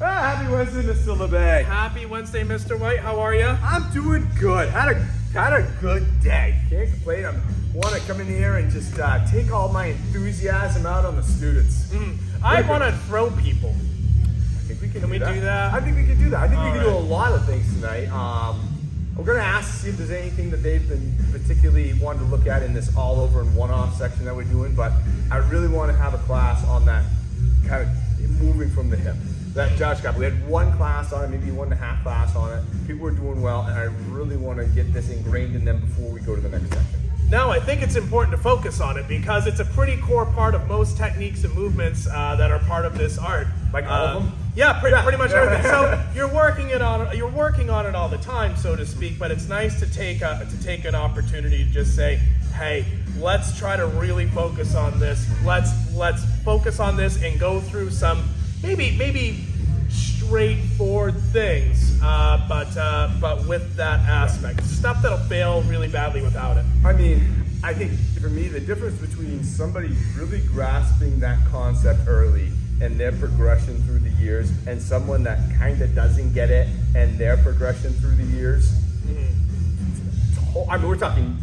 Happy Wednesday, Mr. LeBay. Happy Wednesday, Mr. White. How are you? I'm doing good. Had a good day. Can't complain. I want to come in here and just take all my enthusiasm out on the students. I want to throw people. I think we can we do that? I think we can do that. I think we can do a Alright. lot of things tonight. We're going to ask to see if there's anything that they've been particularly wanting to look at in this all over and one-off section that we're doing, but I really want to have a class on that kind of moving from the hip. That Josh got. We had one class on it, maybe 1.5 class on it. People were doing well, and I really want to get this ingrained in them before we go to the next section. No, I think it's important to focus on it because it's a pretty core part of most techniques and movements that are part of this art. Like all of them? Yeah, pretty much everything. So you're working on it all the time, so to speak. But it's nice to take an opportunity to just say, hey, let's try to really focus on this. Let's focus on this and go through some maybe straightforward things, but with that aspect, stuff that'll fail really badly without it. I mean, I think for me, the difference between somebody really grasping that concept early and their progression through the years and someone that kind of doesn't get it and their progression through the years, I mean, we're talking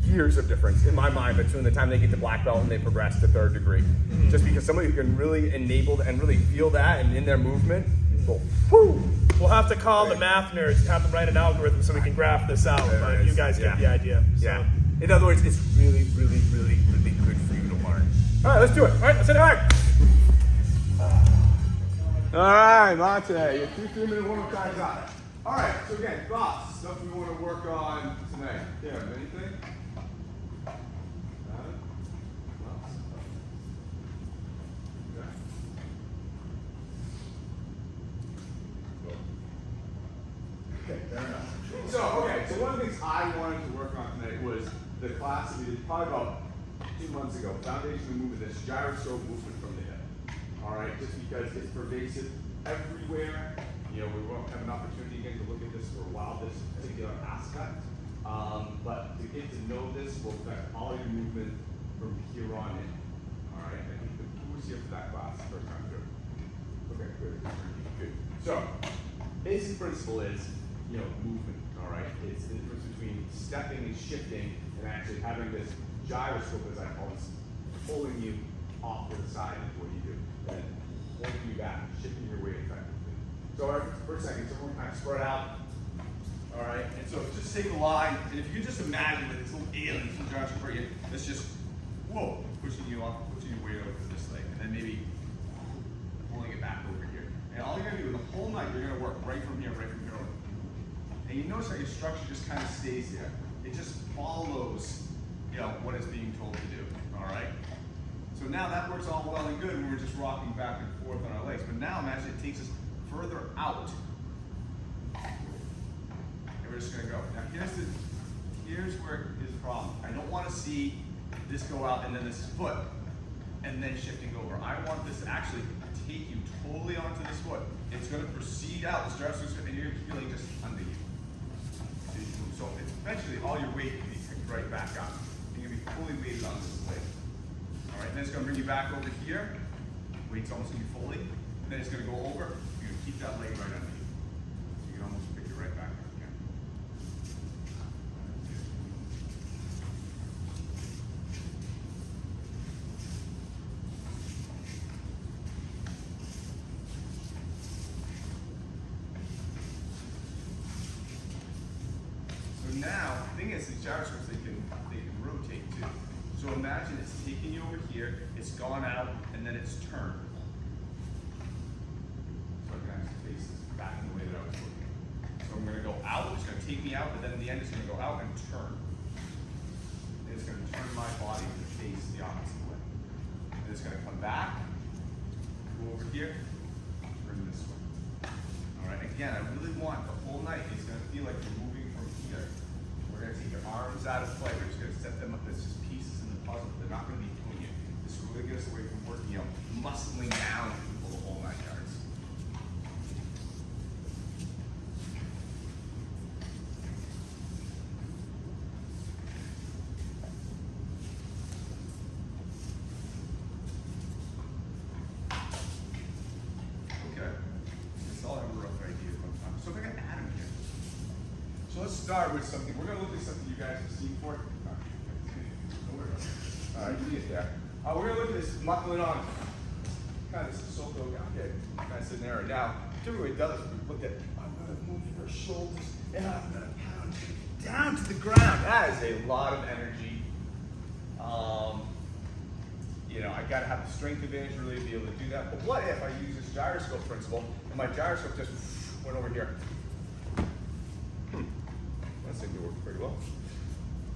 years of difference in my mind between the time they get to black belt and they progress to 3rd degree. Just because somebody who can really enable and really feel that and in their movement, go, whoo! We'll have to call the math nerds and have them write an algorithm so we can graph this out, but you guys get the idea. So. Yeah. In other words, it's really, really, really, really good for you to learn. All right, let's do it. All right, let's hit it. All right, Monte, your 2-3-minute warm-up time's up. All right, so again, thoughts, stuff we want to work on tonight. Yeah, anything? Okay, fair enough. So one of the things I wanted to work on tonight was the class that we did probably about 2 months ago, foundational movement, this gyroscope movement from the hip. All right, just because it's pervasive everywhere. You know, we won't have an opportunity again to look at this for a while, this particular aspect. But to get to know this will affect all your movement from here on in. All right, I think who was here for that class first time through? Okay, good. So, basic principle is, you know, movement. All right, it's the difference between stepping and shifting and actually having this gyroscope, as I call it, pulling you off to the side is what you do, and holding you back, shifting your weight effectively. So, all right, for a second, so we're kind of spread out. All right, and so just take a line, and if you can just imagine that this little alien from gyroscope right here, that's just, whoa, pushing you off, pushing your weight over to this leg, and then maybe pulling it back over here. And all you're gonna do the whole night, you're gonna work right from here on. And you notice how your structure just kind of stays there. It just follows, you know, what it's being told to do, all right? So now that works all well and good when we're just rocking back and forth on our legs. But now imagine it takes us further out. And we're just gonna go. Now here's where is the problem. I don't want to see this go out and then this foot and then shifting over. I want this to actually take you totally onto this foot. It's going to proceed out. The stress is, and you're feeling just under you. So it's eventually all your weight can be picked right back up. You're going to be fully weighted on this leg. All right, then it's going to bring you back over here. Weight's almost going to be fully. And then it's going to go over. You're going to keep that leg right under you. You can almost pick it right back up again. Now, the thing is, these gyroscopes, they can rotate too. So imagine it's taking you over here, it's gone out, and then it's turned. So I'm going to face this back in the way that I was looking. So I'm going to go out, it's going to take me out, but then in the end it's going to go out and turn. And it's going to turn my body to face the opposite way. And it's going to come back, go over here, turn this way. All right, again, I really want the whole night, it's going to feel like you're moving from here. We're going to take your arms out of play. We're just going to set them up as just pieces in the puzzle. They're not going to be doing it. This will really get us away from working, you know, muscling down people the whole 9 yards. Okay. start with something. We're gonna look at something you guys have seen before. Don't worry about it. All right, you get there. We're gonna look at this muckling on. Kind of this Soto okay, kind of scenario. Now, typically what it does is we look at, I'm gonna move your shoulders and I'm gonna pound you down to the ground. That is a lot of energy. You know, I gotta have the strength advantage to really be able to do that. But what if I use this gyroscope principle and my gyroscope just went over here? That seemed to work pretty well.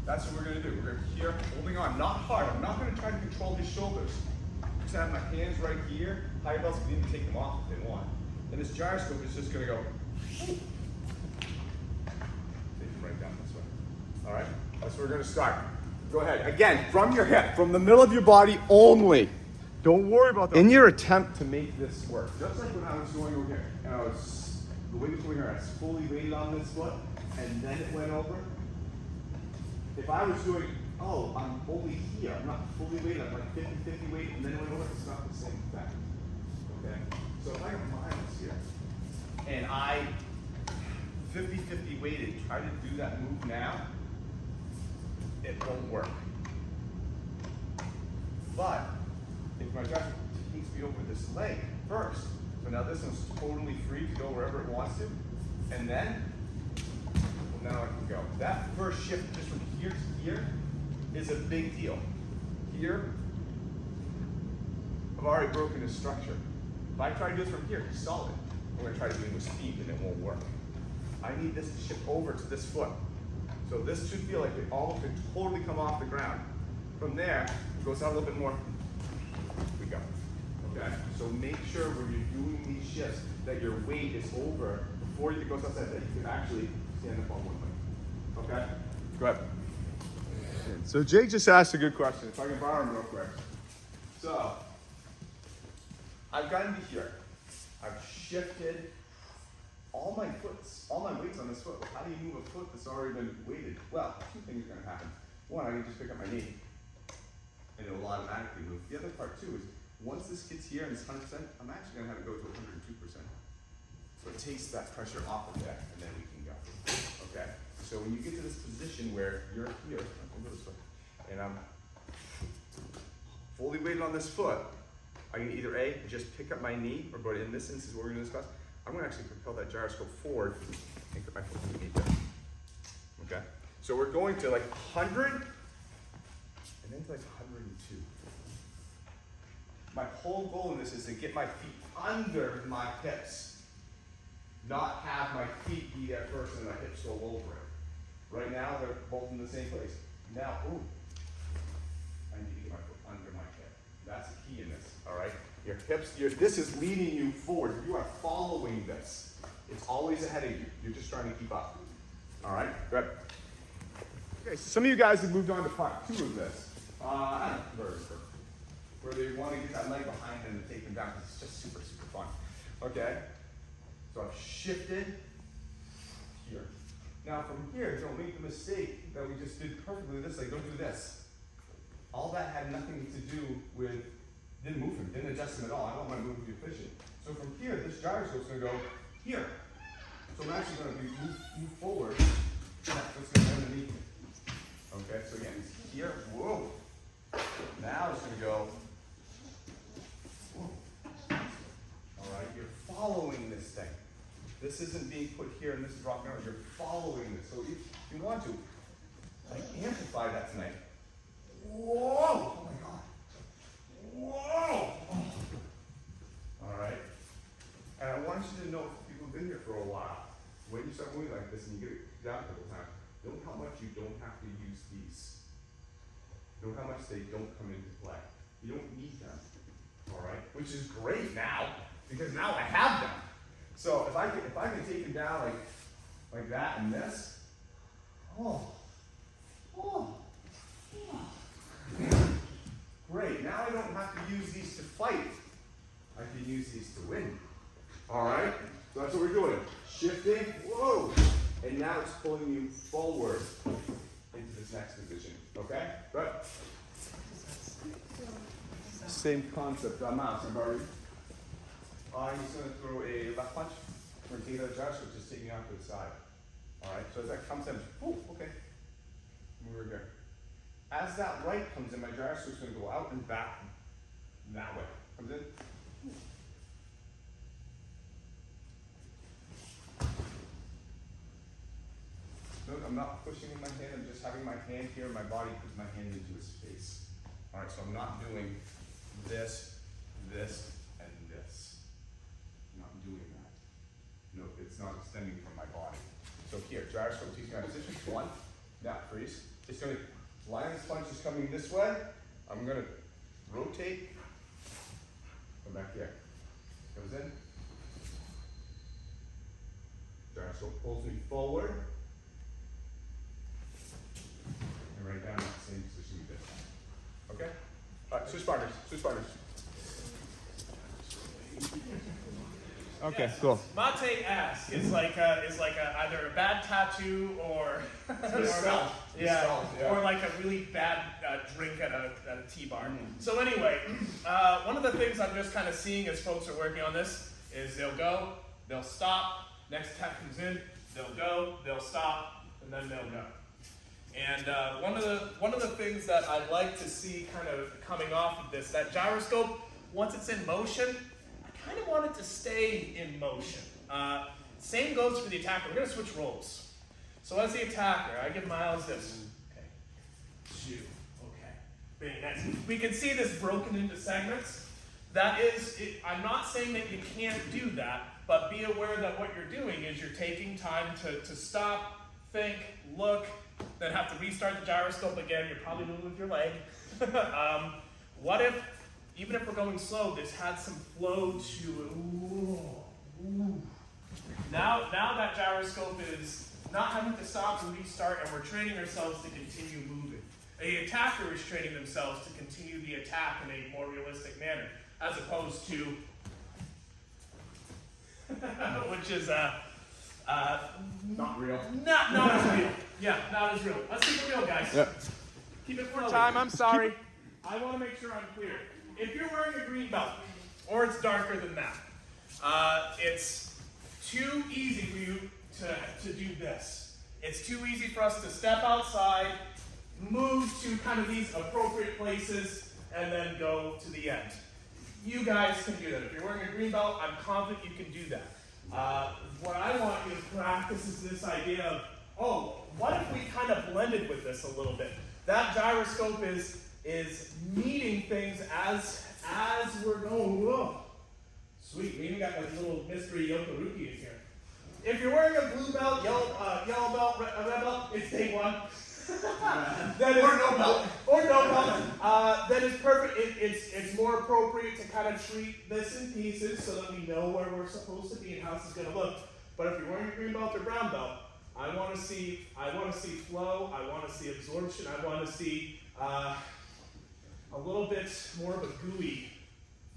That's what we're gonna do. We're gonna be here, holding on, not hard. I'm not gonna try to control his shoulders. Just have my hands right here. High belts can even take them off if they want. And this gyroscope is just gonna go. Take them right down this way. All right, that's where we're gonna start. Go ahead. Again, from your hip, from the middle of your body only. Don't worry about that. In your attempt to make this work, just like when I was going over here, and the weight was going here, I was fully weighted on this foot, and then it went over. If I was doing, oh, I'm only here, I'm not fully weighted, I'm like 50-50 weight, and then it went over, it's not the same effect. Okay? So if I have miles here, and I 50-50 weighted, try to do that move now, it won't work. But if my gyroscope takes me over this leg first, so now this one's totally free to go wherever it wants to, and then, well, now I can go. That first shift just from here to here is a big deal. Here, I've already broken his structure. If I try to do this from here, he's solid. I'm gonna try to do it with speed and it won't work. I need this to shift over to this foot. So this should feel like it almost could totally come off the ground. From there, it goes out a little bit more. We go. Okay? So make sure when you're doing these shifts that your weight is over before you go outside, that you can actually stand up on one leg. Okay? Go ahead. So Jake just asked a good question. If I can borrow him real quick. So, I've gotten to here. I've shifted all my weights on this foot. How do you move a foot that's already been weighted? Well, two things are gonna happen. One, I can just pick up my knee and it'll automatically move. The other part too is, once this gets here and it's 100%, I'm actually gonna have it go to 102%. So it takes that pressure off of there and then we can go. Okay? So when you get to this position where you're here, I'll go this way, and I'm fully weighted on this foot, I can either A, just pick up my knee, or but in this instance what we're gonna discuss, I'm gonna actually propel that gyroscope forward and put my foot underneath it. Okay? So we're going to like 100 and then to like 102. My whole goal in this is to get my feet under my hips, not have my feet be there first and my hips go over it. Right now they're both in the same place. Now, ooh, I need to get my foot under my hip. That's the key in this, all right? Your hips, this is leading you forward. You are following this. It's always ahead of you. You're just trying to keep up. All right, good. Okay, so some of you guys have moved on to part 2 of this. I don't know, where they want to get that leg behind them and take them down. It's just super, super fun. Okay, so I've shifted here. Now from here, don't make the mistake that we just did perfectly this way. Don't do this. All that had nothing to do with, didn't move him, didn't adjust him at all. I don't want my move to be efficient. So from here, this gyroscope's gonna go here. So I'm actually gonna move forward. That's gonna be underneath me. Okay, so again, it's here, whoa. Now it's gonna go, whoa. All right, you're following this thing. This isn't being put here and this is rocking out. You're following this. So if you want to, like, amplify that tonight. Whoa! Oh my God. Whoa! All right. And I want you to know, people have been here for a while. When you start moving like this and you get it down a couple times, note how much you don't have to use these. Note how much they don't come into play. You don't need them. All right. Which is great now because now I have them. So if I can take them down like that and this, great. Now I don't have to use these to fight. I can use these to win. All right. So that's what we're doing. Shifting. Whoa. And now it's pulling you forward into this next position. Okay. Good. Same concept. Mouse. I'm already. He's going to throw a left punch. We're going to take that gyroscope, just taking it out to the side. All right, so as that comes in, oh, okay. Move here. As that right comes in, my gyroscope's gonna go out and back that way. Comes in. Note, I'm not pushing in my hand, I'm just having my hand here, my body puts my hand into his face. All right, so I'm not doing this, this, and this. I'm not doing that. No, it's not extending from my body. So here, gyroscope teaching my position. One, now freeze. It's gonna, lion's punch is coming this way. I'm gonna rotate, come back here. Goes in. Gyroscope pulls me forward. And right down in the same position we did. Okay? All right, switch partners, switch partners. Okay, Yes. cool. Mate ask is like either a bad tattoo or Misspelled. Misspelled, yeah. or like a really bad drink at a tea bar. So anyway, one of the things I'm just kind of seeing as folks are working on this is they'll go, they'll stop, next attack comes in, they'll go, they'll stop, and then they'll go. And one of the things that I like to see kind of coming off of this, that gyroscope, once it's in motion, I kind of want it to stay in motion. Same goes for the attacker. We're going to switch roles. So as the attacker, I give Miles this. Okay. 2. Okay. Very nice. We can see this broken into segments. That is, I'm not saying that you can't do that, but be aware that what you're doing is you're taking time to stop, think, look, then have to restart the gyroscope again. You're probably moving with your leg. What if, even if we're going slow, this had some flow to it? Ooh, ooh. Now that gyroscope is not having to stop and restart, and we're training ourselves to continue moving. The attacker is training themselves to continue the attack in a more realistic manner, as opposed to, which is Not real. not as real. Yeah, not as real. Let's keep it real, guys. Yeah. Keep it for time. I'm sorry. I want to make sure I'm clear. If you're wearing a green belt, or it's darker than that, it's too easy for you to do this. It's too easy for us to step outside, move to kind of these appropriate places, and then go to the end. You guys can do that. If you're wearing a green belt, I'm confident you can do that. What I want you to practice is this idea of, oh, what if we kind of blended with this a little bit? That gyroscope is meeting things as we're going. Whoa. Sweet, we even got like little mystery Yokoruki in here. If you're wearing a blue belt, yellow belt, red belt, it's day one. Or no belt. Or no belt. That is perfect. It's more appropriate to kind of treat this in pieces so that we know where we're supposed to be and how this is going to look. But if you're wearing a green belt or brown belt, I want to see flow. I want to see absorption. I want to see a little bit more of a gooey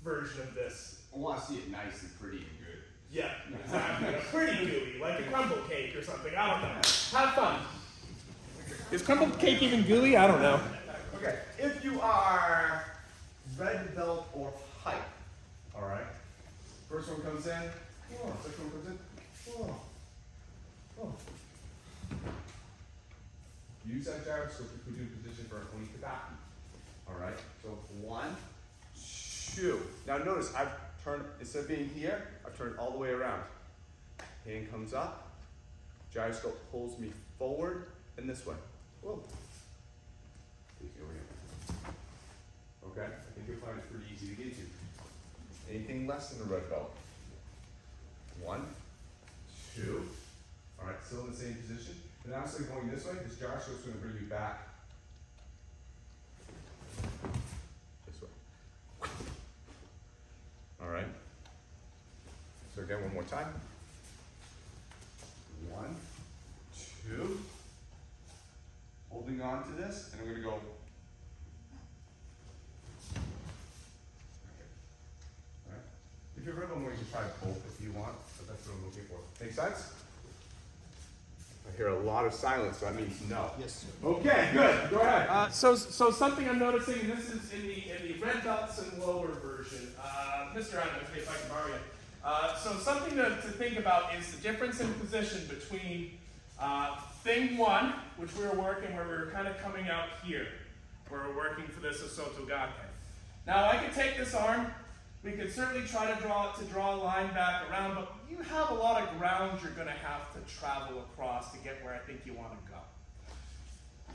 version of this. I want to see it nice and pretty and good. Yeah, exactly. Pretty gooey, like a crumble cake or something. I don't know. Have fun. Is crumble cake even gooey? I don't know. Okay, if you are red belt or height, all right. First one comes in. Oh, second one comes in. Oh. Oh. Use that gyroscope to put you in position for a onikataki. All right. So 1, 2. Now notice I've turned, instead of being here, I've turned all the way around. Hand comes up. Gyroscope pulls me forward and this way. Whoa. Okay, I think you'll find it pretty easy to get to. Anything less than a red belt? 1, 2. All right, still in the same position. And now instead of going this way, this gyroscope's going to bring you back this way. All right. So again, one more time. 1, 2. Holding on to this, and I'm going to go. Okay. All right. If you're rebel more, you can try both if you want, but that's what I'm looking for. Make sense? I hear a lot of silence, so that means no. Yes, sir. Okay, good. Go ahead. So something I'm noticing, and this is in the red belts and lower version. Mr. Adam, if I can borrow you. So something to think about is the difference in position between Thing one, which we were working, where we were kind of coming out here, where we're working for this Osoto Gake. Now I could take this arm, we could certainly try to draw a line back around, but you have a lot of ground you're going to have to travel across to get where I think you want to go.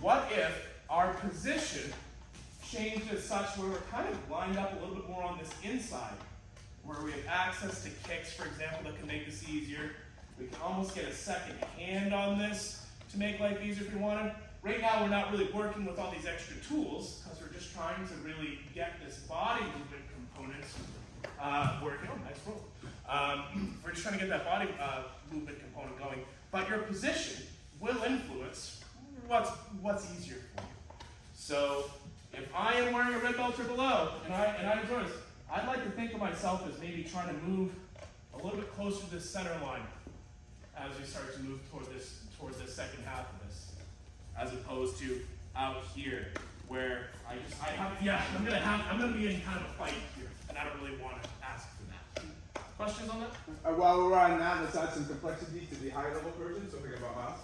What if our position changed as such where we're kind of lined up a little bit more on this inside, where we have access to kicks, for example, that can make this easier. We can almost get a second hand on this to make life easier if we wanted. Right now, we're not really working with all these extra tools because we're just trying to really get this body movement component working. Oh, nice roll. We're just trying to get that body movement component going. But your position will influence what's easier for you. So if I am wearing a red belt or below, and I enjoy this, I'd like to think of myself as maybe trying to move a little bit closer to this center line as we start to move toward this second half of this, as opposed to out here where I'm gonna be in kind of a fight here, and I don't really want to ask for that. Questions on that? While we're on that, let's add some complexity to the higher level version, so think about Miles.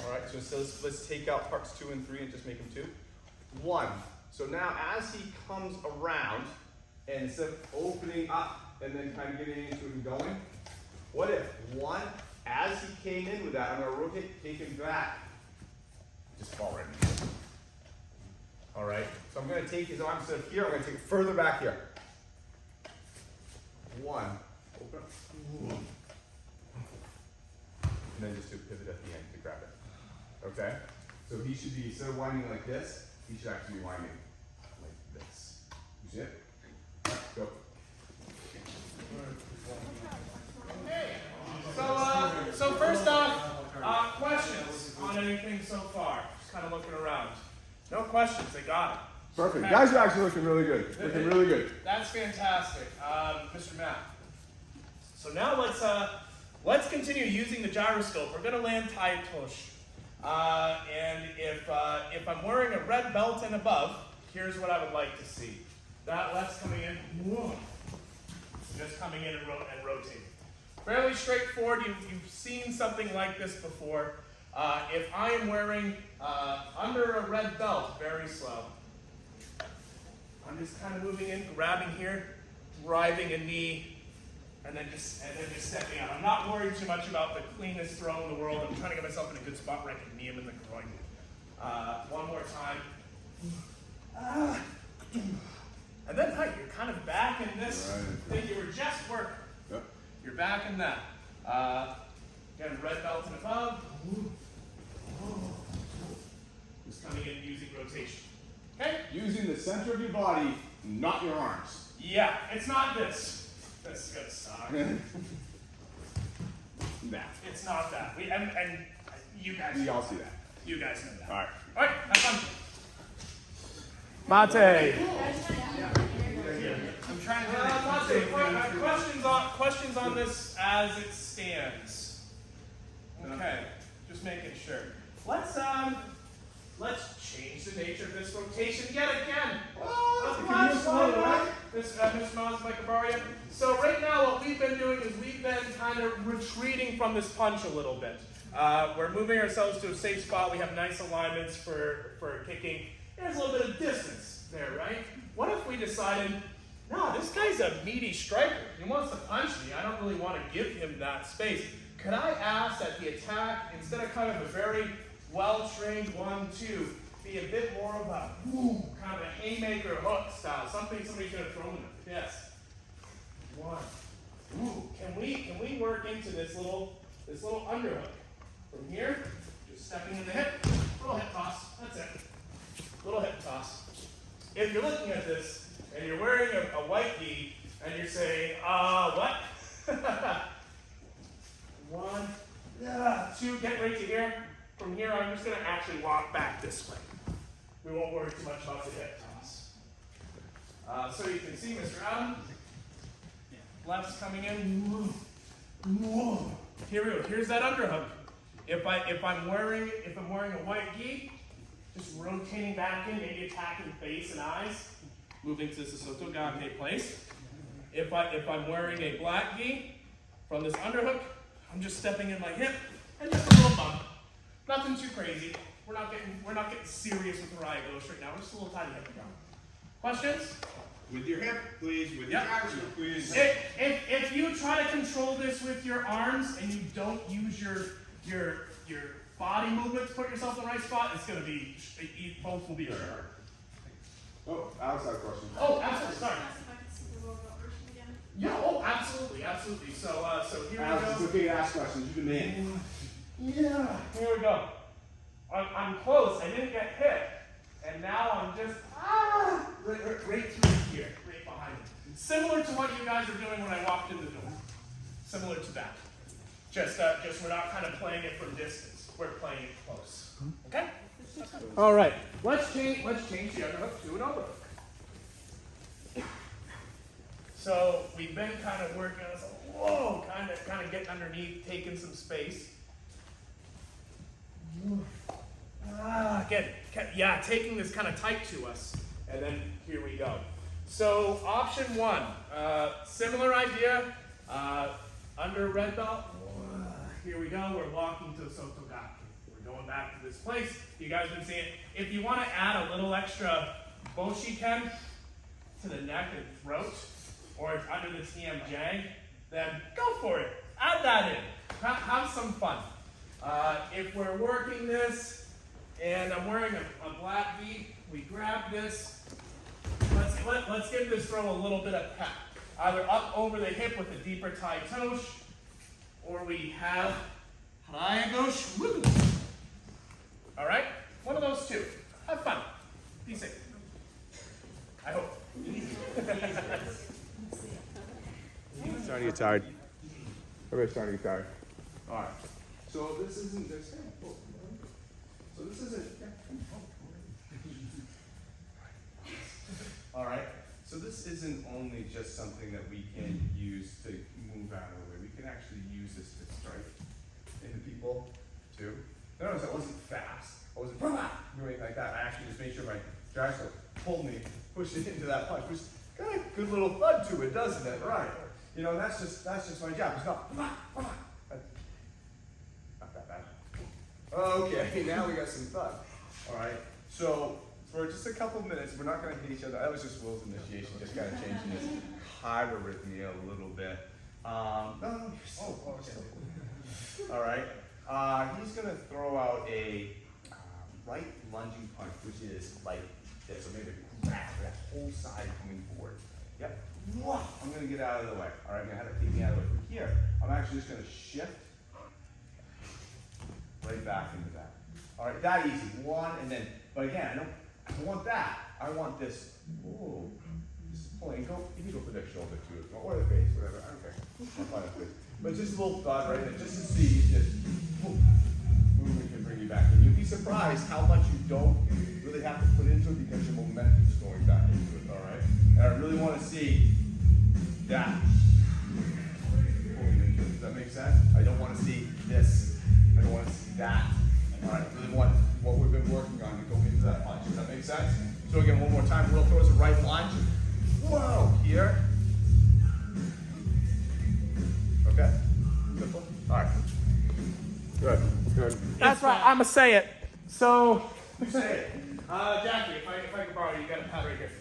Alright, so let's take out parts 2 and 3 and just make them 2. 1. So now as he comes around, and instead of opening up and then kind of getting into it and going, what if 1, as he came in with that, I'm going to rotate, take him back, just fall right in here. Alright, so I'm going to take his arm instead of here, I'm going to take it further back here. 1, open up, and then just do a pivot at the end to grab it. Okay? So he should be, instead of winding like this, he should actually be winding like this. You see it? Go. So first off, questions on anything so far? Just kind of looking around. No questions, they got it. Perfect. Matt. Guys are actually looking really good. Looking really good. That's fantastic, Mr. Matt. So now let's continue using the gyroscope. We're gonna land Tai Tosh. And if I'm wearing a red belt and above, here's what I would like to see. That left's coming in, whoa, just coming in and rotating. Fairly straightforward. You've seen something like this before. If I am wearing under a red belt, very slow. I'm just kind of moving in, grabbing here, driving a knee, and then just stepping out. I'm not worried too much about the cleanest throw in the world. I'm trying to get myself in a good spot where I can knee him in the groin. One more time. And then, right, you're kind of back in this thing you were just working. Yep. You're back in that. Again, red belt and above. Just coming in using rotation. Okay? Using the center of your body, not your arms. Yeah, it's not this. This is gonna suck. Nah. It's not that. And you guys. We all see that. You guys know that. All right. All right, have fun. Mate. I'm trying to do Questions on this as it stands. Okay, just making sure. Let's change the nature of this rotation yet again. Mr. Miles, Mike Abaria. So right now what we've been doing is we've been kind of retreating from this punch a little bit. We're moving ourselves to a safe spot. We have nice alignments for kicking. There's a little bit of distance there, right? What if we decided, no, this guy's a meaty striker. He wants to punch me. I don't really want to give him that space. Could I ask that the attack, instead of kind of a very well-trained 1-2, be a bit more of a kind of a haymaker hook style, something somebody's going to throw in the fist. 1. Ooh, can we work into this little underhook from here? Just stepping in the hip, little hip toss. That's it. Little hip toss. If you're looking at this and you're wearing a white gi and you're saying, what? 1, 2, get right to here. From here, I'm just going to actually walk back this way. We won't worry too much about the hip toss. So you can see Mr. Adam. Left's coming in. Here we go. Here's that underhook. If I'm wearing a white gi, just rotating back in, maybe attacking face and eyes, moving to this Osoto Gake place. If I'm wearing a black gi, from this underhook, I'm just stepping in my hip, and just a little bump. Nothing too crazy. We're not getting serious with Mariah Ghost right now. We're just a little tiny hip and down. Questions? With your hip, please. With your Yep. gyroscope, please. If you try to control this with your arms and you don't use your body movement to put yourself in the right spot, it's gonna be both will be sure. Oh, Alex had a question. Oh, absolutely. Sorry. Ask if I can see the logo version again. Yeah. Oh, absolutely, absolutely. So here Alex, we it's go. okay to ask questions. You demand. Yeah. Here we go. I'm close. I didn't get hit, and now I'm just right through here, right behind me. Similar to what you guys were doing when I walked in the door. Similar to that. Just we're not kind of playing it from distance. We're playing it close. Okay. All right. Let's change the underhook to an overhook. So we've been kind of working on this. Whoa, kind of getting underneath, taking some space. Taking this kind of tight to us, and then here we go. So option one, similar idea, under red belt. Here we go. We're walking to Sotogake. We're going back to this place. You guys been seeing it. If you want to add a little extra boshiken to the neck and throat, or it's under the TMJ, then go for it. Add that in. Have some fun. If we're working this, and I'm wearing a black V, we grab this. Let's give this throw a little bit of pep. Either up over the hip with a deeper Tai Tosh, or we have Haraya Gosh Woo. All right? One of those two. Have fun. Be safe. I hope. Starting to get tired. Everybody's starting to get tired. All right. So this isn't this. So this isn't. All right. So this isn't only just something that we can use to move out of the way. We can actually use this to strike into people too. Notice I wasn't fast. I wasn't doing it like that. I actually just made sure my gyroscope pulled me, pushed it into that punch, which got a good little thud to it, doesn't it? Right. You know, that's just my job. It's not that bad. Okay, now we got some thud. All right. So for just a couple minutes, we're not going to hit each other. That was just Will's initiation, just kind of changing this hyperrhythmia a little bit. No, all right. He's going to throw out a right lunging punch, which is like this. So maybe that whole side coming forward. Yep. I'm going to get out of the way. All right, I'm going to have to take me out of the way. From here, I'm actually just going to shift right back into that. All right, that easy. One, and then, but again, I don't want that. I want this. Ooh, just pulling. Go. You can go for the shoulder too, or the face, whatever. I don't care. I'm fine with it. But just a little thought right there, just to see if this movement can bring you back. And you'll be surprised how much you don't really have to put into it because your momentum's going back into it. All right. And I really want to see that pulling into it. Does that make sense? I don't want to see this. I don't want to see that. All right. I really want what we've been working on to go into that punch. Does that make sense? So again, one more time. Will throws a right lunge. Whoa, here. Okay. Simple. All right. Good. Good. That's right. I'ma say it. So, Say it. Jackie, if I could borrow you, got a pad right here.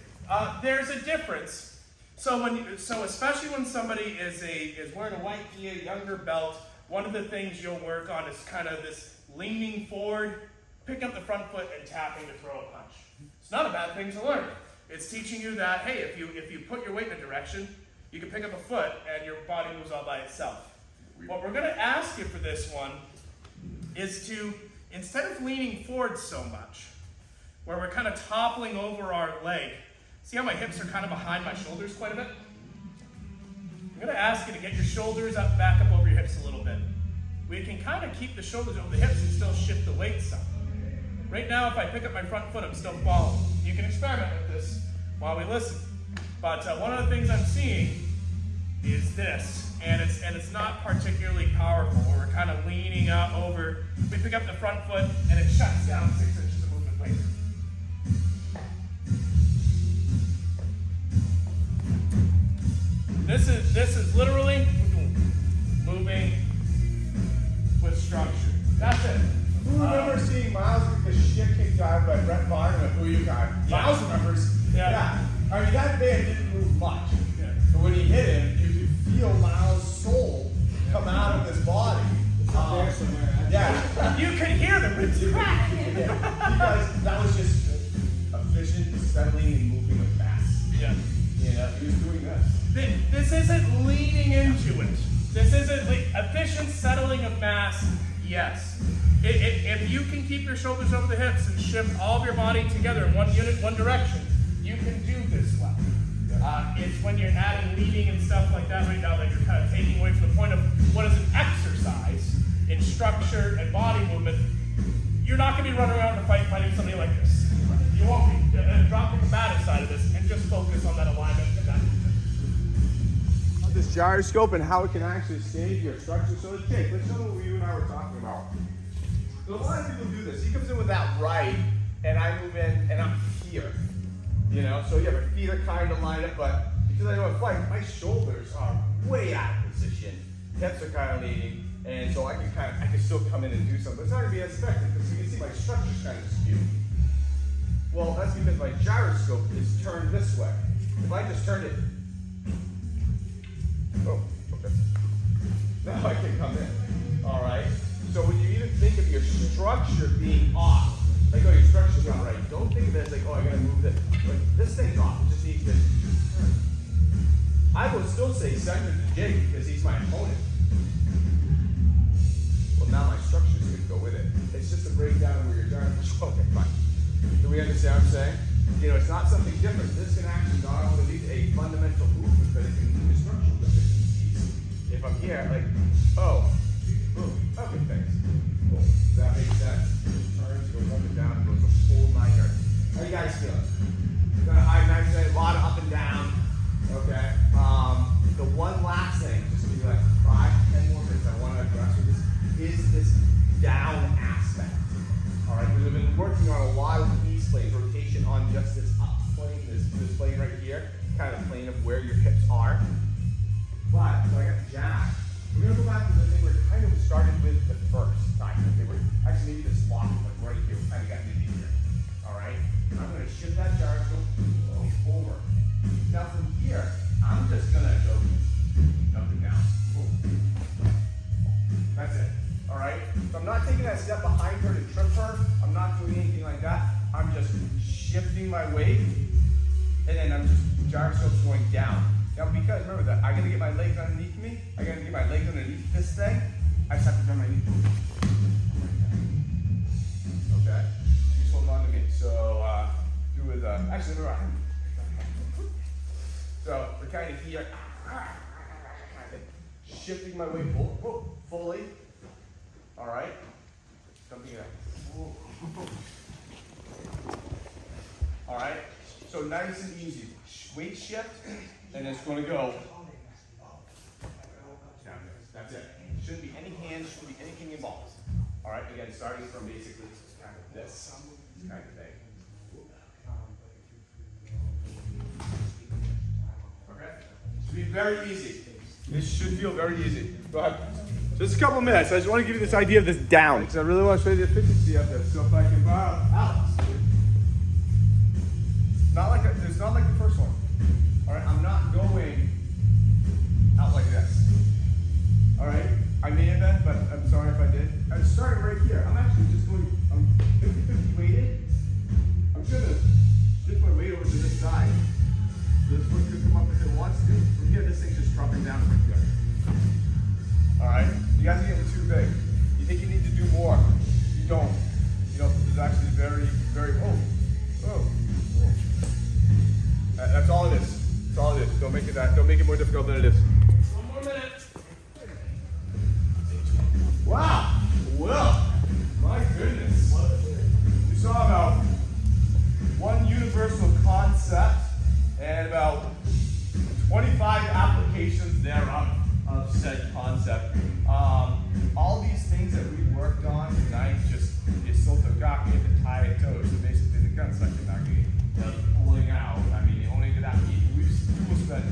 There's a difference. So especially when somebody is wearing a white gi, a younger belt, one of the things you'll work on is kind of this leaning forward, picking up the front foot and tapping to throw a punch. It's not a bad thing to learn. It's teaching you that, hey, if you put your weight in a direction, you can pick up a foot and your body moves all by itself. What we're gonna ask you for this one is to, instead of leaning forward so much, where we're kind of toppling over our leg, see how my hips are kind of behind my shoulders quite a bit? I'm gonna ask you to get your shoulders back up over your hips a little bit. We can kind of keep the shoulders over the hips and still shift the weight some. Right now, if I pick up my front foot, I'm still following. You can experiment with this while we listen. But one of the things I'm seeing is this, and it's not particularly powerful. Where we're kind of leaning out over. We pick up the front foot, and it shuts down 6 inches of movement later. This is literally moving with structure. That's it. Who remembers seeing Miles get the shit kicked out by Brett Varner with Who You Got? Miles remembers. Yeah. I mean, that man didn't move much. Yeah. But when he hit him, you could feel Miles' soul come out of his body. Yeah. You could hear the retract. Because that was just efficient settling and moving of mass. Yeah. You know, he was doing this. This isn't leaning into it. This isn't like efficient settling of mass. Yes. If you can keep your shoulders over the hips and shift all of your body together in one unit, one direction, you can do this well. It's when you're adding leading and stuff like that right now that you're kind of taking away from the point of what is an exercise in structure and body movement. You're not going to be running around and fighting somebody like this. You won't be. Drop the combative side of this and just focus on that alignment and that. This gyroscope and how it can actually save your structure. So Jake, let's show them what you and I were talking about. So a lot of people do this. He comes in with that right, and I move in, and I'm here. You know, so yeah, my feet are kind of lined up, but because I know it's like my shoulders are way out of position, hips are kind of leaning, and so I can still come in and do something. But it's not gonna be as effective because you can see my structure's kind of skewed. Well, that's because my gyroscope is turned this way. If I just turned it, oh, okay. Now I can come in. All right. So when you even think of your structure being off, like, oh, your structure's not right, don't think of it as like, oh, I gotta move this. Like, this thing's off. It just needs to turn. I would still say center to Jake because he's my opponent. Well, now my structure's gonna go with it. It's just a breakdown of where your gyroscope. Okay, fine. Do we understand what I'm saying? You know, it's not something different. This can actually not only lead to a fundamental movement, but it can lead to structural deficiencies. If I'm here, like, oh, boom, okay, thanks. Cool. Does that make sense? Turns, goes up and down, goes a full 9 yards. How you guys feeling? Got a high nice day, a lot of up and down. Okay. The one last thing, just to give you like 5-10 more minutes, I want to address with this is this down aspect. All right, because I've been working on a lot of these planes, rotation on just this up plane, this plane right here, kind of plane of where your hips are. But so I got Jack. We're gonna go back to the thing where kind of started with the first time. Okay, we're actually maybe this lock like right here, kind of got maybe here. All right, I'm gonna shift that gyroscope over. Now from here, I'm just gonna go up and down. Boom. That's it. All right. So I'm not taking that step behind her to trip her. I'm not doing anything like that. I'm just shifting my weight, and then I'm just gyroscope's going down. Now, because remember that I gotta get my legs underneath me. I gotta get my legs underneath this thing. I just have to bend my knees. Okay. Just hold on to me. So do with actually remember. So we're kind of here, shifting my weight fully. All right. Something like that. All right. So nice and easy. Weight shift. And it's going to go down. That's it. Shouldn't be any hands, shouldn't be anything involved. All right, again, starting from basically kind of this kind of thing. Okay? Should be very easy. This should feel very easy. Go ahead. Just a couple minutes. I just want to give you this idea of this down. Because I really want to show you the efficiency of this. So if I can borrow Alex. It's not like the first one. All right, I'm not going out like this. All right, I may have been, but I'm sorry if I did. I'm starting right here. I'm actually just going, I'm 50-50 weighted. I'm gonna shift my weight over to this side. This foot could come up if it wants to. From here, this thing's just dropping down right here. All right, you guys are getting too big. You think you need to do more. You don't. You know, this is actually very, very, that's all it is. That's all it is. Don't make it that. Don't make it more difficult than it is. One more minute. Wow. Well, my goodness. We saw about one universal concept and about 25 applications thereof of said concept. All these things that we worked on tonight just is so gaki at the tie and toes. So basically the gun section gaki, pulling out. I mean, you only did that. We will spend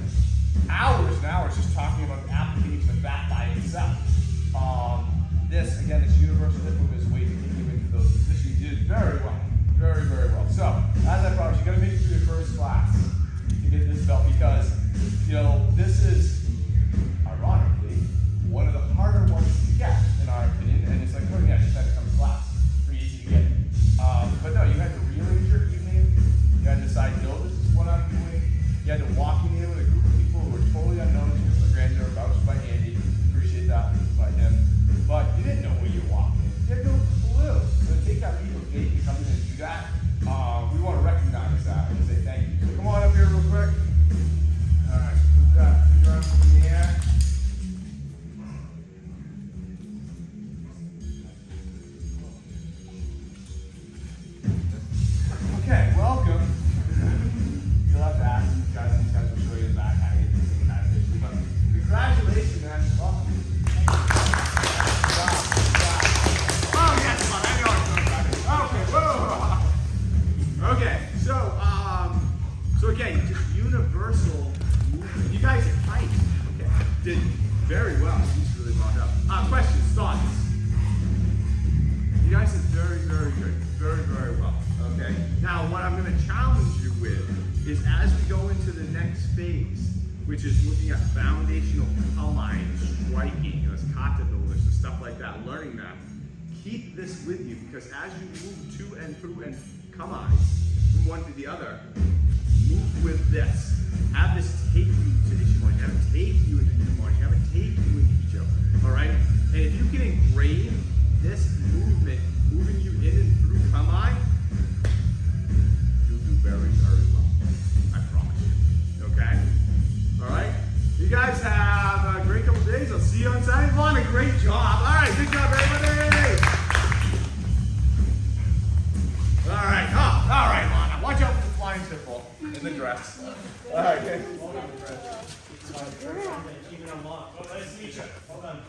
hours and hours just talking about the application of that by itself. This again is again, just universal movement. You guys are tight. Okay. Did very well. He's really wound up. Questions, thoughts? You guys did very, very good. Very, very well. Okay. Now, what I'm going to challenge you with is as we go into the next phase, which is looking at foundational line striking, you know, it's kata builders and stuff like that, learning that. Keep this with you because as you move to and through and kamae from one to the other, move with this. Have this take you to Ishimori, have it take you into Ishimori, have it take you into Icho. Alright? And if you can engrave this movement, moving you in and through kamae, you'll do very, very well. I promise you. Okay? Alright? You guys have a great couple days. I'll see you on Saturday. Vaughn, a great job. Alright, good job, everybody. Alright, alright, Lana. Watch out for the flying football in the dress. Alright, okay. Keeping them locked. Oh, nice to meet you. Hold on.